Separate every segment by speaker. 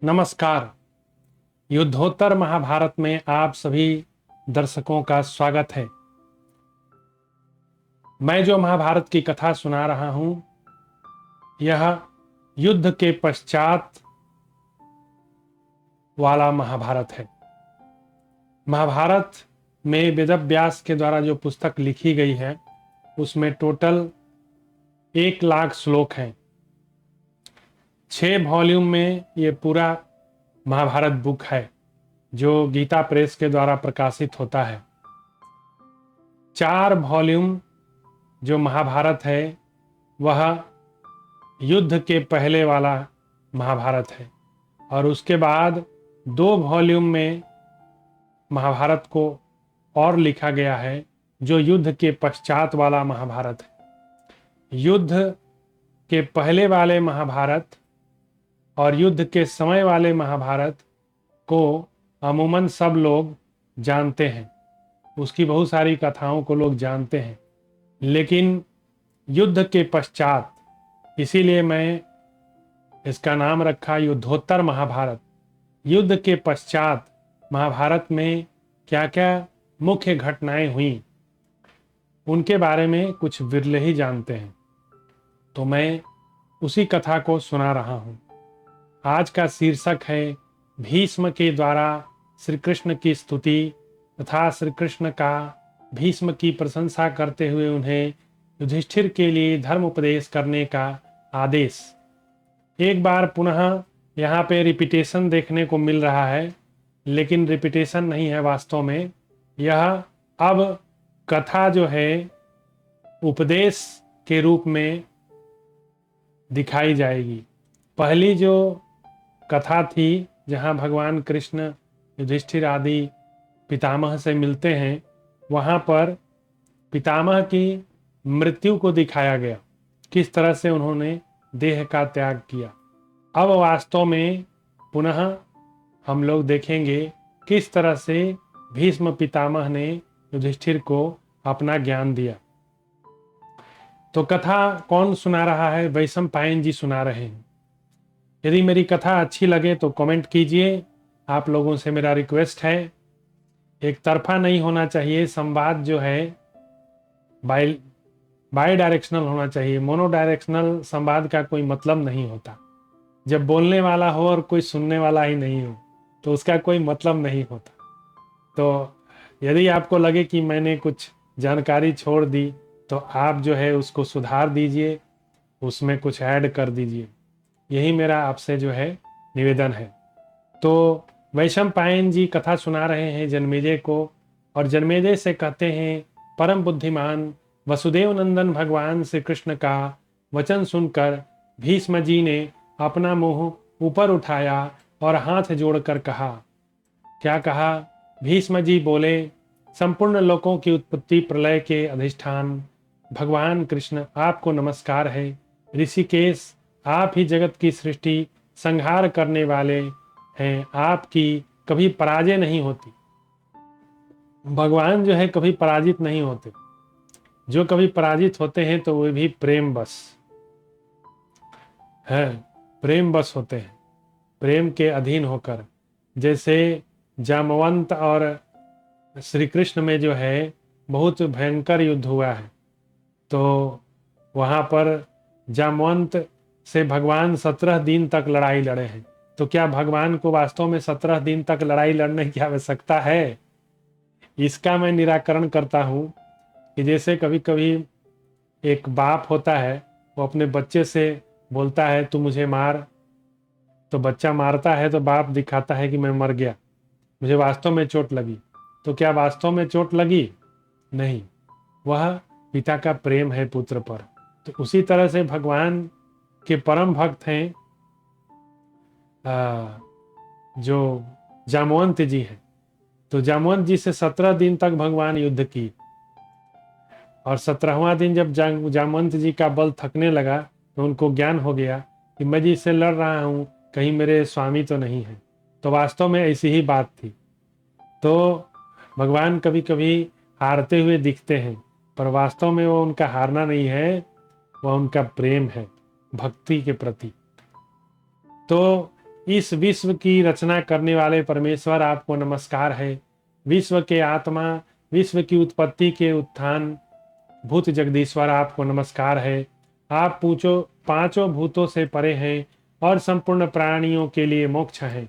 Speaker 1: नमस्कार। युद्धोत्तर महाभारत में आप सभी दर्शकों का स्वागत है। मैं जो महाभारत की कथा सुना रहा हूं, यह युद्ध के पश्चात वाला महाभारत है। महाभारत में वेदव्यास के द्वारा जो पुस्तक लिखी गई है, उसमें टोटल 1,00,000 श्लोक हैं। 6 वॉल्यूम में ये पूरा महाभारत बुक है, जो गीता प्रेस के द्वारा प्रकाशित होता है। 4 वॉल्यूम जो महाभारत है, वह युद्ध के पहले वाला महाभारत है, और उसके बाद 2 वॉल्यूम में महाभारत को और लिखा गया है, जो युद्ध के पश्चात वाला महाभारत है। युद्ध के पहले वाले महाभारत और युद्ध के समय वाले महाभारत को अमूमन सब लोग जानते हैं, उसकी बहुत सारी कथाओं को लोग जानते हैं। लेकिन युद्ध के पश्चात, इसीलिए मैं इसका नाम रखा युद्धोत्तर महाभारत। युद्ध के पश्चात महाभारत में क्या क्या मुख्य घटनाएं हुई, उनके बारे में कुछ विरले ही जानते हैं। तो मैं उसी कथा को सुना रहा हूं। आज का शीर्षक है भीष्म के द्वारा श्री कृष्ण की स्तुति तथा श्री कृष्ण का भीष्म की प्रशंसा करते हुए उन्हें युधिष्ठिर के लिए धर्म उपदेश करने का आदेश। एक बार पुनः यहाँ पे रिपीटेशन देखने को मिल रहा है, लेकिन रिपीटेशन नहीं है वास्तव में। यह अब कथा जो है उपदेश के रूप में दिखाई जाएगी। पहली जो कथा थी, जहाँ भगवान कृष्ण युधिष्ठिर आदि पितामह से मिलते हैं, वहाँ पर पितामह की मृत्यु को दिखाया गया, किस तरह से उन्होंने देह का त्याग किया। अब वास्तव में पुनः हम लोग देखेंगे किस तरह से भीष्म पितामह ने युधिष्ठिर को अपना ज्ञान दिया। तो कथा कौन सुना रहा है? वैशंपायन जी सुना रहे हैं। यदि मेरी कथा अच्छी लगे तो कमेंट कीजिए। आप लोगों से मेरा रिक्वेस्ट है, एक तरफा नहीं होना चाहिए। संवाद जो है बाई डायरेक्शनल होना चाहिए। मोनो डायरेक्शनल संवाद का कोई मतलब नहीं होता। जब बोलने वाला हो और कोई सुनने वाला ही नहीं हो, तो उसका कोई मतलब नहीं होता। तो यदि आपको लगे कि मैंने कुछ जानकारी छोड़ दी, तो आप जो है उसको सुधार दीजिए, उसमें कुछ ऐड कर दीजिए। यही मेरा आपसे जो है निवेदन है। तो वैशंपायन जी कथा सुना रहे हैं जन्मेजय को, और जन्मेजय से कहते हैं, परम बुद्धिमान वसुदेव नंदन भगवान श्री कृष्ण का वचन सुनकर भीष्म जी ने अपना मुंह ऊपर उठाया और हाथ जोड़कर कहा। क्या कहा? भीष्म जी बोले, संपूर्ण लोकों की उत्पत्ति प्रलय के अधिष्ठान भगवान कृष्ण, आपको नमस्कार है। ऋषिकेश, आप ही जगत की सृष्टि संहार करने वाले हैं, आपकी कभी पराजय नहीं होती। भगवान जो है कभी पराजित नहीं होते। जो कभी पराजित होते हैं तो वे भी प्रेम बस है, प्रेम बस होते हैं, प्रेम के अधीन होकर। जैसे जामवंत और श्री कृष्ण में जो है बहुत भयंकर युद्ध हुआ है, तो वहां पर जामवंत से भगवान 17 दिन तक लड़ाई लड़े हैं। तो क्या भगवान को वास्तव में 17 दिन तक लड़ाई लड़ने की आवश्यकता है? इसका मैं निराकरण करता हूं कि जैसे कभी कभी एक बाप होता है, वो अपने बच्चे से बोलता है तू मुझे मार, तो बच्चा मारता है तो बाप दिखाता है कि मैं मर गया, मुझे वास्तव में चोट लगी। तो क्या वास्तव में चोट लगी? नहीं, वह पिता का प्रेम है पुत्र पर। तो उसी तरह से भगवान के परम भक्त हैं जो जामवंत जी हैं। तो जामवंत जी से 17 दिन तक भगवान युद्ध की, और 17वां दिन जब जामवंत जी का बल थकने लगा, तो उनको ज्ञान हो गया कि मैं जिससे लड़ रहा हूं, कहीं मेरे स्वामी तो नहीं है। तो वास्तव में ऐसी ही बात थी। तो भगवान कभी कभी हारते हुए दिखते हैं, पर वास्तव में वो उनका हारना नहीं है, वह उनका प्रेम है भक्ति के प्रति। तो इस विश्व की रचना करने वाले परमेश्वर आपको नमस्कार है। विश्व के आत्मा, विश्व की उत्पत्ति के उत्थान भूत जगदीश्वर आपको नमस्कार है। आप पूछो पांचों भूतों से परे हैं और संपूर्ण प्राणियों के लिए मोक्ष हैं।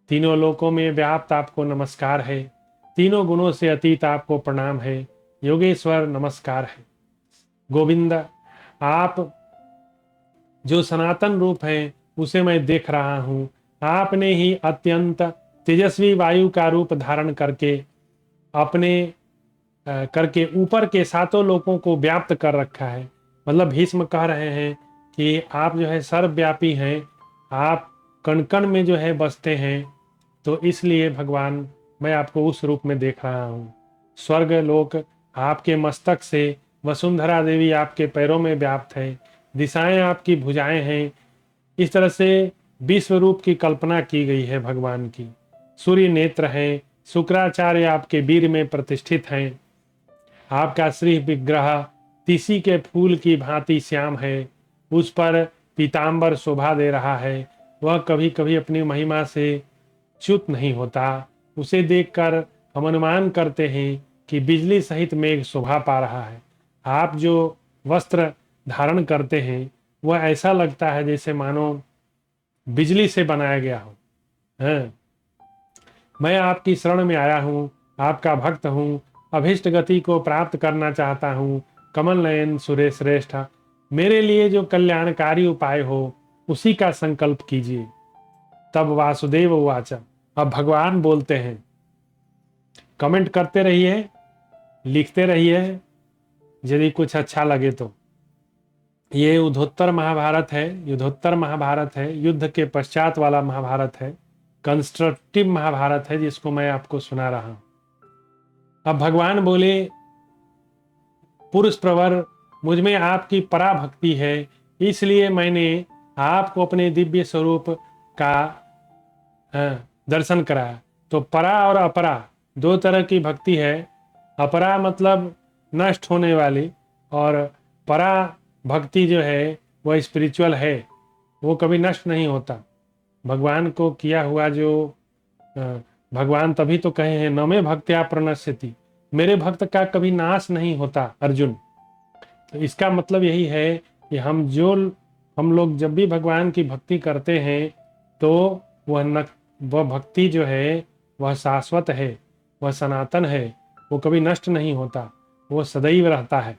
Speaker 1: तीनों लोकों में व्याप्त आपको नमस्कार है। तीनों गुणों से अतीत आपको प्रणाम है। योगेश्वर नमस्कार है। गोविंद, आप जो सनातन रूप है उसे मैं देख रहा हूँ। आपने ही अत्यंत तेजस्वी वायु का रूप धारण करके अपने करके ऊपर के सातों लोकों को व्याप्त कर रखा है। मतलब भीष्म कह रहे हैं कि आप जो है सर्वव्यापी हैं, आप कण कण में जो है बसते हैं। तो इसलिए भगवान मैं आपको उस रूप में देख रहा हूँ। स्वर्ग लोक आपके मस्तक से, वसुंधरा देवी आपके पैरों में व्याप्त है, दिशाएं आपकी भुजाएं हैं। इस तरह से विश्व रूप की कल्पना की गई है भगवान की। सूर्य नेत्र हैं, शुक्राचार्य आपके वीर में प्रतिष्ठित हैं। आपका श्री विग्रह तीसी के फूल की भांति श्याम है, उस पर पीतांबर शोभा दे रहा है। वह कभी कभी अपनी महिमा से च्युत नहीं होता। उसे देखकर हम अनुमान करते हैं कि बिजली सहित मेघ शोभा पा रहा है। आप जो वस्त्र धारण करते हैं वह ऐसा लगता है जैसे मानो बिजली से बनाया गया हो। हैं? मैं आपकी शरण में आया हूँ, आपका भक्त हूँ, अभिष्ट गति को प्राप्त करना चाहता हूँ। कमल नयन सुरेश श्रेष्ठ, मेरे लिए जो कल्याणकारी उपाय हो उसी का संकल्प कीजिए। तब वासुदेव उवाच, अब भगवान बोलते हैं। कमेंट करते रहिए, लिखते रहिए यदि कुछ अच्छा लगे तो। ये युद्धोत्तर महाभारत है, युद्धोत्तर महाभारत है, युद्ध के पश्चात वाला महाभारत है, कंस्ट्रक्टिव महाभारत है जिसको मैं आपको सुना रहा हूं। अब भगवान बोले, पुरुष प्रवर मुझ में आपकी पराभक्ति है, इसलिए मैंने आपको अपने दिव्य स्वरूप का दर्शन कराया। तो परा और अपरा दो तरह की भक्ति है। अपरा मतलब नष्ट होने वाली, और परा भक्ति जो है वह स्पिरिचुअल है, वो कभी नष्ट नहीं होता। भगवान को किया हुआ जो भगवान तभी तो कहे हैं न में भक्त्या प्रणश्यति, मेरे भक्त का कभी नाश नहीं होता अर्जुन। तो इसका मतलब यही है कि हम लोग जब भी भगवान की भक्ति करते हैं तो वह भक्ति जो है वह शाश्वत है, वह सनातन है, वो कभी नष्ट नहीं होता, वो सदैव रहता है।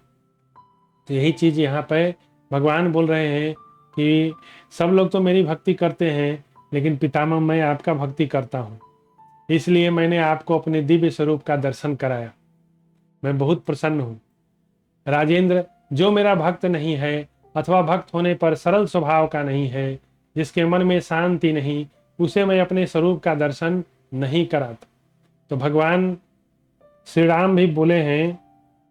Speaker 1: तो यही चीज यहाँ पे भगवान बोल रहे हैं कि सब लोग तो मेरी भक्ति करते हैं, लेकिन पितामह मैं आपका भक्ति करता हूँ, इसलिए मैंने आपको अपने दिव्य स्वरूप का दर्शन कराया। मैं बहुत प्रसन्न हूँ। राजेंद्र, जो मेरा भक्त नहीं है अथवा भक्त होने पर सरल स्वभाव का नहीं है, जिसके मन में शांति नहीं, उसे मैं अपने स्वरूप का दर्शन नहीं कराता। तो भगवान श्री राम भी बोले हैं,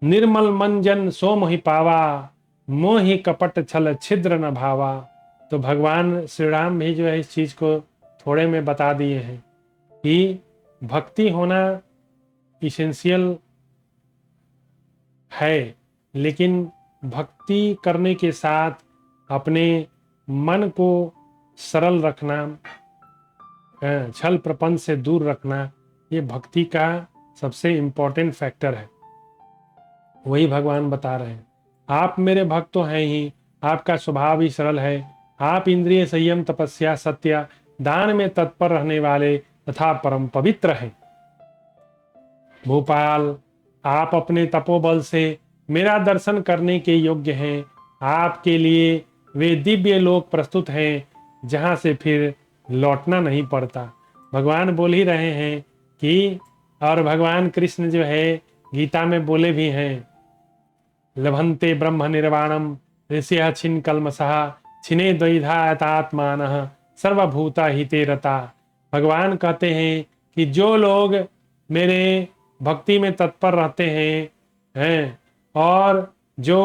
Speaker 1: निर्मल मन जन सो मोहि पावा, मोहि कपट छल छिद्र न भावा। तो भगवान श्री राम भी जो है इस चीज को थोड़े में बता दिए हैं कि भक्ति होना इसेंशियल है, लेकिन भक्ति करने के साथ अपने मन को सरल रखना, छल प्रपंच से दूर रखना, ये भक्ति का सबसे इम्पोर्टेंट फैक्टर है। वही भगवान बता रहे हैं। आप मेरे भक्त तो हैं ही, आपका स्वभाव ही सरल है। आप इंद्रिय संयम, तपस्या, सत्य, दान में तत्पर रहने वाले तथा परम पवित्र हैं। भोपाल, आप अपने तपोबल से मेरा दर्शन करने के योग्य हैं। आपके लिए वे दिव्य लोक प्रस्तुत हैं जहां से फिर लौटना नहीं पड़ता। भगवान बोल ही रहे हैं कि, और भगवान कृष्ण जो है गीता में बोले भी हैं, लभन्ते ब्रह्म निर्वाणम ऋषिः छिन्न कल्मषः छिने द्वैधायतात्मानः सर्वभूता हिते रता। भगवान कहते हैं कि जो लोग मेरे भक्ति में तत्पर रहते हैं और जो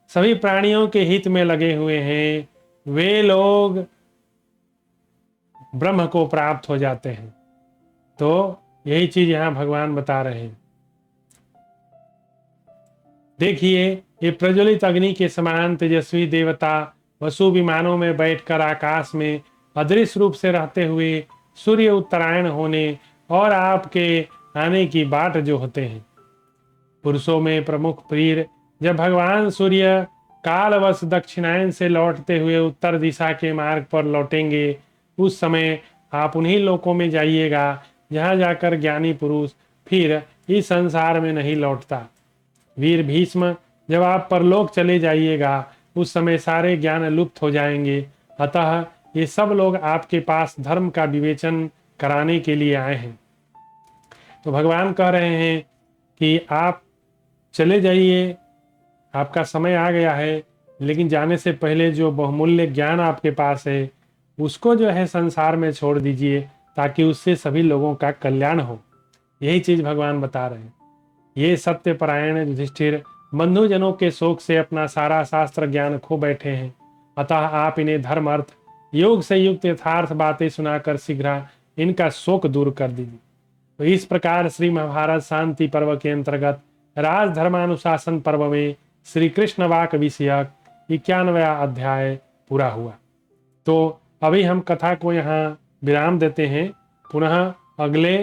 Speaker 1: सभी प्राणियों के हित में लगे हुए हैं, वे लोग ब्रह्म को प्राप्त हो जाते हैं। तो यही चीज यहां भगवान बता रहे हैं। देखिए, ये प्रज्वलित अग्नि के समान तेजस्वी देवता वसु विमानों में बैठकर आकाश में अदृश्य रूप से रहते हुए सूर्य उत्तरायण होने और आपके आने की बाट जो होते हैं। पुरुषों में प्रमुख वीर जब भगवान सूर्य कालवश दक्षिणायन से लौटते हुए उत्तर दिशा के मार्ग पर लौटेंगे, उस समय आप उन्हीं लोकों में जाइएगा जहां जाकर ज्ञानी पुरुष फिर इस संसार में नहीं लौटता। वीर भीष्म, जब आप परलोक चले जाइएगा उस समय सारे ज्ञान लुप्त हो जाएंगे। अतः ये सब लोग आपके पास धर्म का विवेचन कराने के लिए आए हैं। तो भगवान कह रहे हैं कि आप चले जाइए, आपका समय आ गया है, लेकिन जाने से पहले जो बहुमूल्य ज्ञान आपके पास है उसको जो है संसार में छोड़ दीजिए, ताकि उससे सभी लोगों का कल्याण हो। यही चीज भगवान बता रहे हैं। ये सत्यपरायण युधिष्ठिर बंधुजनों के शोक से अपना सारा शास्त्र ज्ञान खो बैठे हैं। अतः आप इन्हें धर्म अर्थ योग से युक्त यथार्थ बातें सुनाकर शीघ्र इनका शोक दूर कर दीजिए। तो इस प्रकार श्री महाभारत शांति पर्व के अंतर्गत राजधर्मानुशासन पर्व में श्री कृष्ण वाक विषयक 91वां अध्याय पूरा हुआ। तो अभी हम कथा को यहाँ विराम देते हैं। पुनः अगले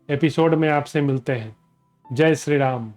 Speaker 1: एपिसोड में आपसे मिलते हैं। जय श्री राम।